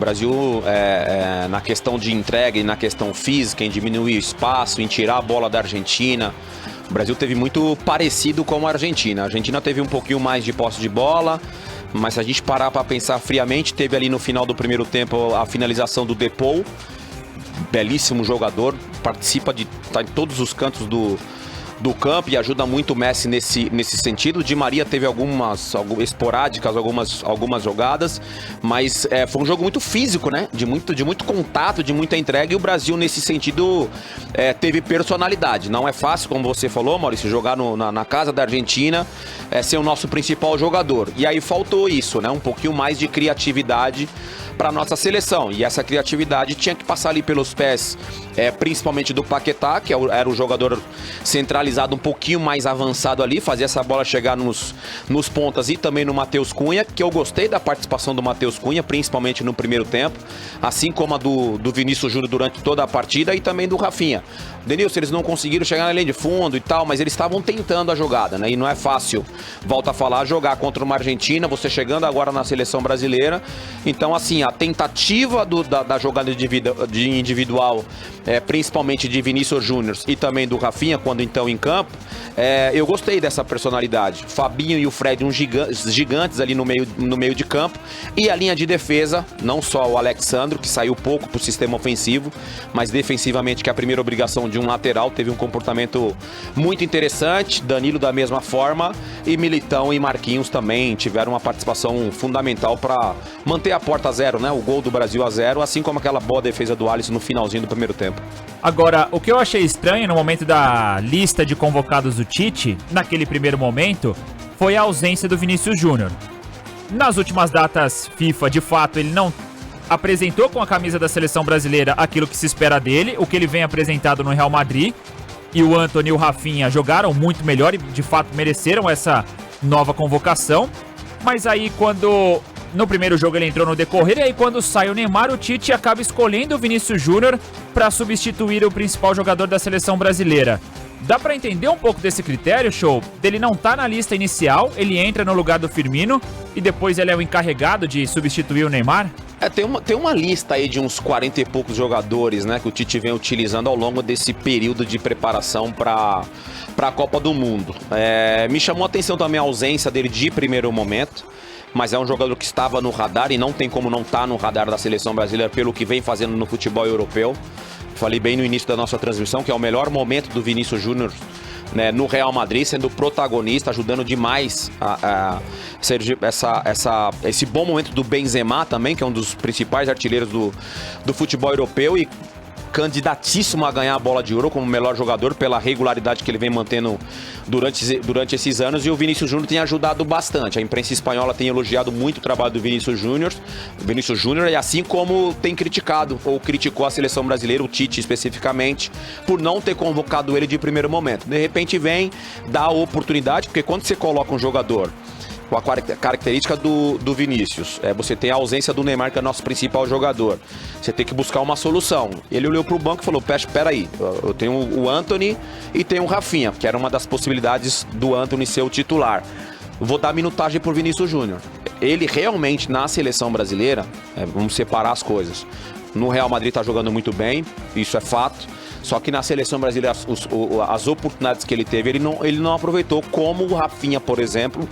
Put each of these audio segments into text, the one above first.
O Brasil, na questão de entrega e na questão física, em diminuir o espaço, em tirar a bola da Argentina, o Brasil teve muito parecido com a Argentina. A Argentina teve um pouquinho mais de posse de bola, mas se a gente parar para pensar friamente, teve ali no final do primeiro tempo a finalização do Depou, belíssimo jogador, tá em todos os cantos do campo e ajuda muito o Messi nesse sentido. Di Maria teve algumas esporádicas, algumas jogadas, mas foi um jogo muito físico, né? De muito contato, de muita entrega, e o Brasil nesse sentido teve personalidade. Não é fácil, como você falou, Maurício, jogar na casa da Argentina, ser o nosso principal jogador. E aí faltou isso, né? Um pouquinho mais de criatividade para nossa seleção, e essa criatividade tinha que passar ali pelos pés, principalmente do Paquetá, que era o jogador centralizado um pouquinho mais avançado ali, fazer essa bola chegar nos pontas, e também no Matheus Cunha, que eu gostei da participação do Matheus Cunha, principalmente no primeiro tempo, assim como a do Vinícius Júnior durante toda a partida, e também do Rafinha. Denilson, eles não conseguiram chegar na linha de fundo e tal, mas eles estavam tentando a jogada, né? E não é fácil, volta a falar, jogar contra uma Argentina, você chegando agora na seleção brasileira. Então, assim, a tentativa da jogada de individual, principalmente de Vinícius Júnior e também do Rafinha, quando então em campo, eu gostei dessa personalidade. Fabinho e o Fred, uns gigantes ali no meio de campo, e a linha de defesa, não só o Alexandro, que saiu pouco pro sistema ofensivo, mas defensivamente, que é a primeira obrigação de um lateral, teve um comportamento muito interessante. Danilo da mesma forma, e Militão e Marquinhos também tiveram uma participação fundamental para manter a porta a zero, né? O gol do Brasil a 0, assim como aquela boa defesa do Alisson no finalzinho do primeiro tempo. Agora, o que eu achei estranho no momento da lista de convocados do Tite, naquele primeiro momento, foi a ausência do Vinícius Júnior. Nas últimas datas FIFA, de fato, ele não apresentou com a camisa da seleção brasileira aquilo que se espera dele, o que ele vem apresentado no Real Madrid, e o Antony e o Rafinha jogaram muito melhor e de fato mereceram essa nova convocação. Mas aí quando no primeiro jogo ele entrou no decorrer, e aí quando sai o Neymar, o Tite acaba escolhendo o Vinícius Júnior para substituir o principal jogador da seleção brasileira. Dá pra entender um pouco desse critério, Show? Dele não tá na lista inicial, ele entra no lugar do Firmino e depois ele é o encarregado de substituir o Neymar? Tem uma lista aí de uns 40 e poucos jogadores, né, que o Tite vem utilizando ao longo desse período de preparação para a Copa do Mundo. Me chamou a atenção também a ausência dele de primeiro momento, mas é um jogador que estava no radar e não tem como não estar no radar da seleção brasileira pelo que vem fazendo no futebol europeu. Falei bem no início da nossa transmissão que é o melhor momento do Vinícius Júnior, né, no Real Madrid, sendo protagonista, ajudando demais esse bom momento do Benzema também, que é um dos principais artilheiros do futebol europeu e candidatíssimo a ganhar a bola de ouro como melhor jogador pela regularidade que ele vem mantendo durante esses anos, e o Vinícius Júnior tem ajudado bastante. A imprensa espanhola tem elogiado muito o trabalho do Vinícius Júnior, e assim como tem criticado ou criticou a seleção brasileira, o Tite especificamente, por não ter convocado ele de primeiro momento. De repente vem, dá a oportunidade, porque quando você coloca um jogador com a característica do Vinícius, você tem a ausência do Neymar, que é o nosso principal jogador, você tem que buscar uma solução. Ele olhou pro banco e falou: espera aí, eu tenho o Antony e tenho o Rafinha, que era uma das possibilidades do Antony ser o titular. Vou dar minutagem pro Vinícius Júnior. Ele realmente, na seleção brasileira, vamos separar as coisas, no Real Madrid tá jogando muito bem, isso é fato. Só que na seleção brasileira, as oportunidades que ele teve, ele não aproveitou, como o Rafinha, por exemplo,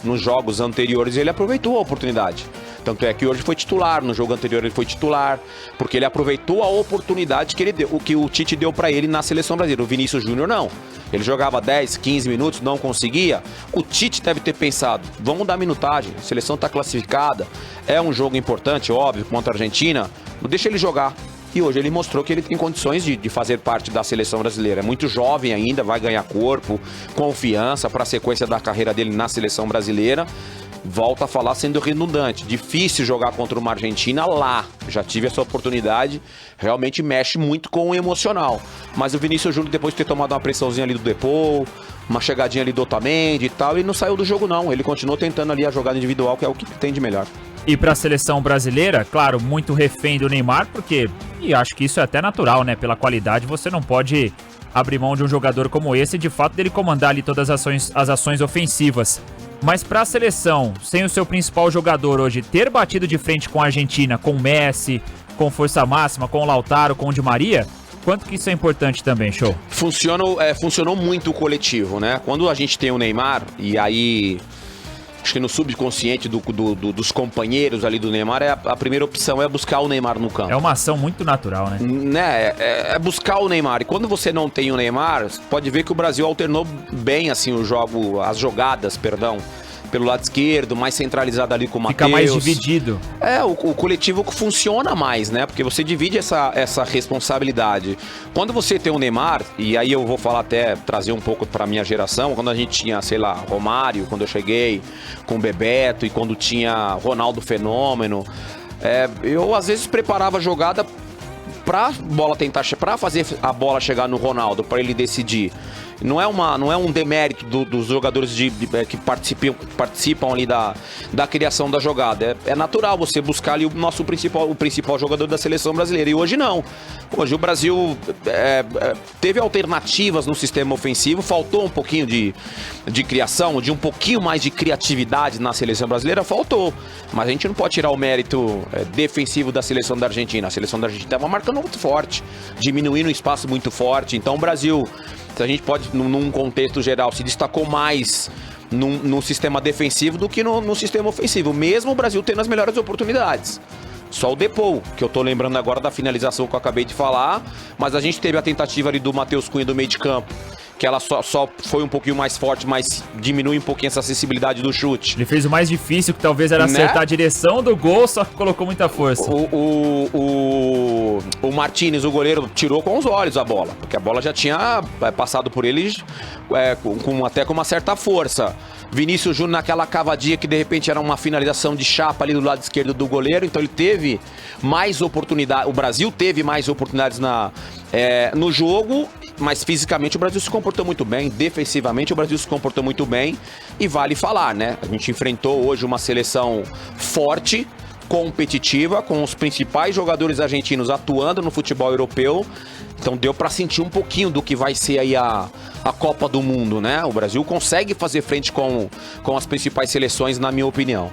nos jogos anteriores, ele aproveitou a oportunidade. Tanto é que hoje foi titular, no jogo anterior ele foi titular, porque ele aproveitou a oportunidade que ele deu, o que o Tite deu pra ele na seleção brasileira. O Vinícius Júnior não. Ele jogava 10, 15 minutos, não conseguia. O Tite deve ter pensado: vamos dar minutagem, a seleção tá classificada, é um jogo importante, óbvio, contra a Argentina, deixa ele jogar. E hoje ele mostrou que ele tem condições de fazer parte da seleção brasileira. É muito jovem ainda, vai ganhar corpo, confiança para a sequência da carreira dele na seleção brasileira. Volta a falar sendo redundante. Difícil jogar contra uma Argentina lá. Já tive essa oportunidade. Realmente mexe muito com o emocional. Mas o Vinícius Júnior, depois de ter tomado uma pressãozinha ali do Depou, uma chegadinha ali do Otamendi e tal, ele não saiu do jogo não. Ele continuou tentando ali a jogada individual, que é o que tem de melhor. E para a seleção brasileira, claro, muito refém do Neymar, porque, e acho que isso é até natural, né? Pela qualidade, você não pode abrir mão de um jogador como esse, de fato, dele comandar ali todas as ações ofensivas. Mas para a seleção, sem o seu principal jogador hoje, ter batido de frente com a Argentina, com o Messi, com força máxima, com o Lautaro, com o Di Maria, quanto que isso é importante também, Show? Funcionou muito o coletivo, né? Quando a gente tem o Neymar, e aí acho que no subconsciente dos companheiros ali do Neymar, a primeira opção é buscar o Neymar no campo. É uma ação muito natural, né? É buscar o Neymar. E quando você não tem o Neymar, você pode ver que o Brasil alternou bem assim as jogadas, pelo lado esquerdo, mais centralizado ali com o Matheus. Fica mais dividido. O coletivo funciona mais, né? Porque você divide essa responsabilidade. Quando você tem o Neymar, e aí eu vou falar até, trazer um pouco pra minha geração, quando a gente tinha, sei lá, Romário, quando eu cheguei, com o Bebeto, e quando tinha Ronaldo Fenômeno, eu às vezes preparava a jogada pra fazer a bola chegar no Ronaldo, pra ele decidir. Não é um demérito dos jogadores que participam ali da criação da jogada. É natural você buscar ali o principal jogador da seleção brasileira. E hoje não. Hoje o Brasil teve alternativas no sistema ofensivo, faltou um pouquinho de criação, de um pouquinho mais de criatividade na seleção brasileira, faltou. Mas a gente não pode tirar o mérito defensivo da seleção da Argentina. A seleção da Argentina estava marcando muito forte, diminuindo o espaço muito forte. Então o Brasil, se a gente pode, num contexto geral, se destacou mais no sistema defensivo do que no sistema ofensivo, mesmo o Brasil tendo as melhores oportunidades. Só o Depou, que eu tô lembrando agora da finalização que eu acabei de falar, mas a gente teve a tentativa ali do Matheus Cunha do meio de campo, que ela só foi um pouquinho mais forte, mas diminui um pouquinho essa acessibilidade do chute. Ele fez o mais difícil, que talvez era acertar a direção do gol, só que colocou muita força. O Martínez, o goleiro, tirou com os olhos a bola, porque a bola já tinha passado por ele até com uma certa força. Vinícius Júnior naquela cavadinha que de repente era uma finalização de chapa ali do lado esquerdo do goleiro, então ele teve mais oportunidade, o Brasil teve mais oportunidades no jogo, mas fisicamente o Brasil se comportou muito bem, defensivamente o Brasil se comportou muito bem, e vale falar, né? A gente enfrentou hoje uma seleção forte, competitiva, com os principais jogadores argentinos atuando no futebol europeu. Então deu para sentir um pouquinho do que vai ser aí a Copa do Mundo, né? O Brasil consegue fazer frente com as principais seleções, na minha opinião.